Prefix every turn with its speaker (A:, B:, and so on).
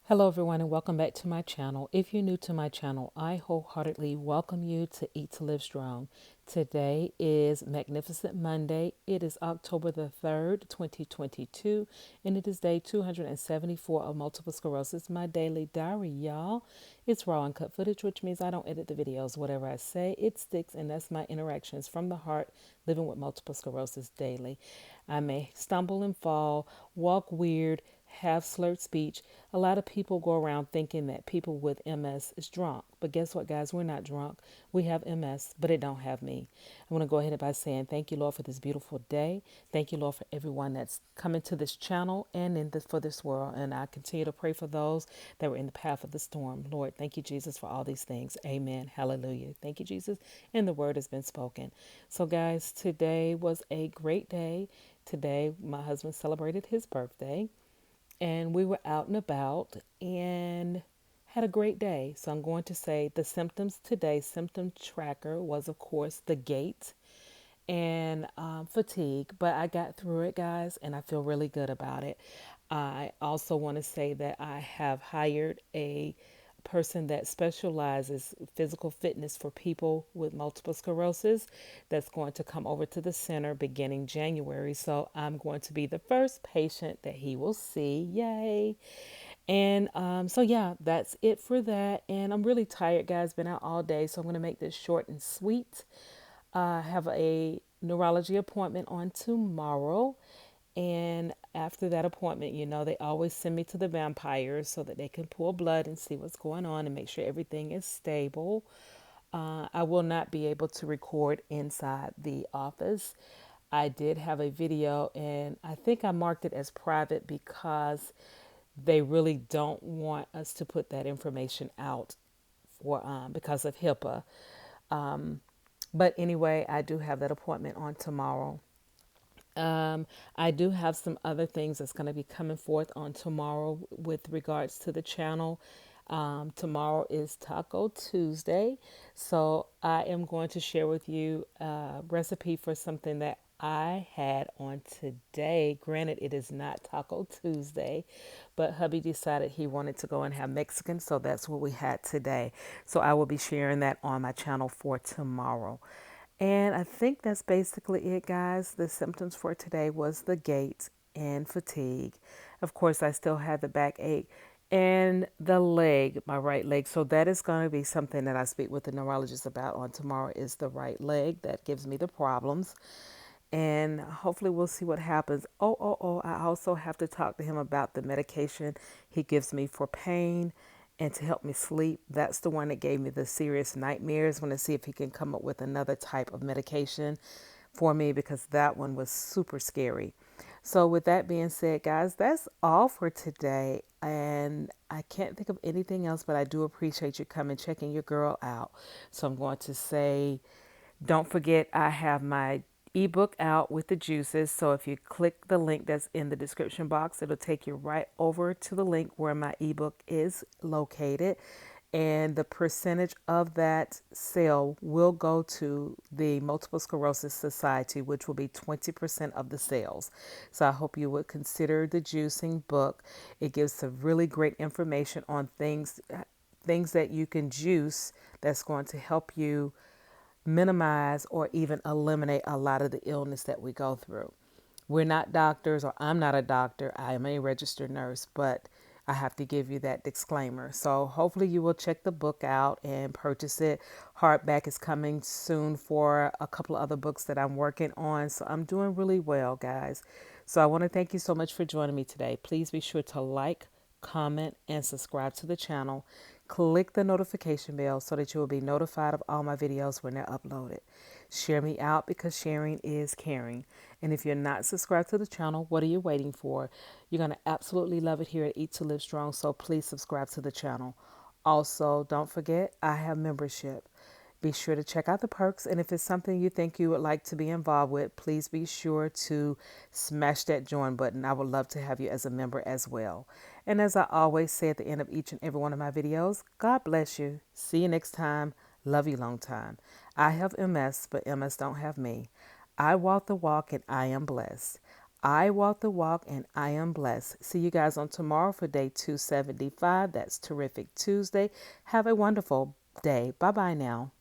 A: Hello everyone and welcome back to my channel. If you're new to my channel, I wholeheartedly welcome you to Eat to Live Strong. Today is Magnificent Monday. It is October the 3rd, 2022, and it is day 274 of Multiple Sclerosis, my daily diary, y'all. It's raw and cut footage, which means I don't edit the videos. Whatever I say, it sticks, and that's my interactions from the heart, living with multiple sclerosis daily. I may stumble and fall, walk weird, have slurred speech. A lot of people go around thinking that people with MS is drunk. But guess what, guys? We're not drunk. We have MS, but it don't have me. I want to go ahead by saying thank you, Lord, for this beautiful day. Thank you, Lord, for everyone that's coming to this channel and for this world. And I continue to pray for those that were in the path of the storm. Lord, thank you, Jesus, for all these things. Amen. Hallelujah. Thank you, Jesus. And the word has been spoken. So, guys, today was a great day. Today, my husband celebrated his birthday and we were out and about and had a great day. So I'm going to say the symptoms today, symptom tracker was, of course, the gait and fatigue, but I got through it, guys, and I feel really good about it. I also want to say that I have hired a person that specializes physical fitness for people with multiple sclerosis that's going to come over to the center beginning January. So I'm going to be the first patient that he will see. Yay. And so, yeah, that's it for that. And I'm really tired, guys. Been out all day. So I'm going to make this short and sweet. I have a neurology appointment on tomorrow. And after that appointment, they always send me to the vampires so that they can pull blood and see what's going on and make sure everything is stable. I will not be able to record inside the office. I did have a video, and I think I marked it as private because they really don't want us to put that information out for because of HIPAA. But anyway, I do have that appointment on tomorrow. I do have some other things that's going to be coming forth on tomorrow with regards to the channel. Tomorrow is Taco Tuesday, so I am going to share with you a recipe for something that I had on today. Granted, it is not Taco Tuesday, but hubby decided he wanted to go and have Mexican, so that's what we had today. So I will be sharing that on my channel for tomorrow. And I think that's basically it, guys. The symptoms for today was the gait and fatigue. Of course, I still have the backache and the leg, my right leg. So that is going to be something that I speak with the neurologist about on tomorrow is the right leg that gives me the problems. And hopefully we'll see what happens. I also have to talk to him about the medication he gives me for pain and to help me sleep. That's the one that gave me the serious nightmares. I want to see if he can come up with another type of medication for me because that one was super scary. So with that being said, guys, that's all for today. And I can't think of anything else, but I do appreciate you coming, checking your girl out. So I'm going to say, don't forget, I have my ebook out with the juices. So if you click the link that's in the description box, it'll take you right over to the link where my ebook is located. And the percentage of that sale will go to the Multiple Sclerosis Society, which will be 20% of the sales. So I hope you would consider the juicing book. It gives some really great information on things that you can juice that's going to help you minimize or even eliminate a lot of the illness that we go through. We're not doctors, or I'm not a doctor. I am a registered nurse, but I have to give you that disclaimer. So hopefully you will check the book out and purchase it. Hardback is coming soon for a couple of other books that I'm working on. So I'm doing really well, guys. So I want to thank you so much for joining me today. Please be sure to like, comment, and subscribe to the channel. Click the notification bell so that you will be notified of all my videos when they're uploaded. Share me out because sharing is caring. And if you're not subscribed to the channel, what are you waiting for? You're going to absolutely love it here at Eat to Live Strong, so please subscribe to the channel. Also, don't forget, I have membership. Be sure to check out the perks, and if it's something you think you would like to be involved with, please be sure to smash that join button. I would love to have you as a member as well. And as I always say at the end of each and every one of my videos, God bless you. See you next time. Love you long time. I have MS, but MS don't have me. I walk the walk and I am blessed. I walk the walk and I am blessed. See you guys on tomorrow for day 275. That's Terrific Tuesday. Have a wonderful day. Bye bye now.